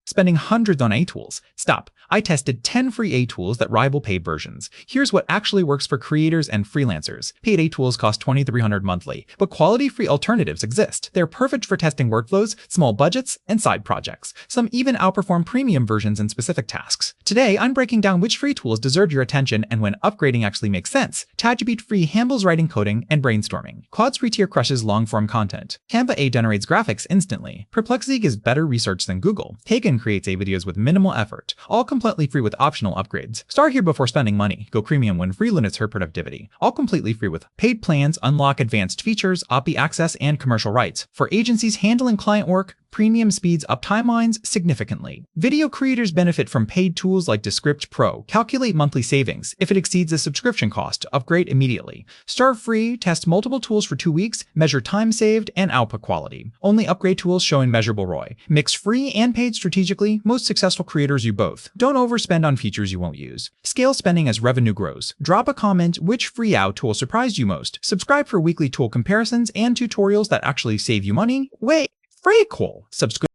spending hundreds on AI tools. Stop. I tested 10 free AI tools that rival paid versions. Here's what actually works for creators and freelancers. Paid AI tools cost $2,300 monthly, but quality free alternatives exist. They're perfect for testing workflows, small budgets, and side projects. Some even outperform premium versions in specific tasks. Today, I'm breaking down which free tools deserve your attention and when upgrading actually makes sense. ChatGPT free handles writing, coding, and brainstorming. Claude's free tier crushes long-form content. Canva AI generates graphics instantly. Perplexity gives better research than Google. HeyGen creates AI videos with minimal effort. All completely free with optional upgrades. Start here before spending money. Go premium when free limits hurt productivity. All completely free with paid plans, unlock advanced features, API access, and commercial rights. For agencies handling client work, premium speeds up timelines significantly. Video creators benefit from paid tools like Descript Pro. Calculate monthly savings. If it exceeds the subscription cost, upgrade immediately. Start free, test multiple tools for 2 weeks, measure time saved and output quality. Only upgrade tools showing measurable ROI. Mix free and paid strategically. Most successful creators do both. Don't overspend on features you won't use. Scale spending as revenue grows. Drop a comment which free AI tool surprised you most. Subscribe for weekly tool comparisons and tutorials that actually save you money. Wait, free cool. Subscribe.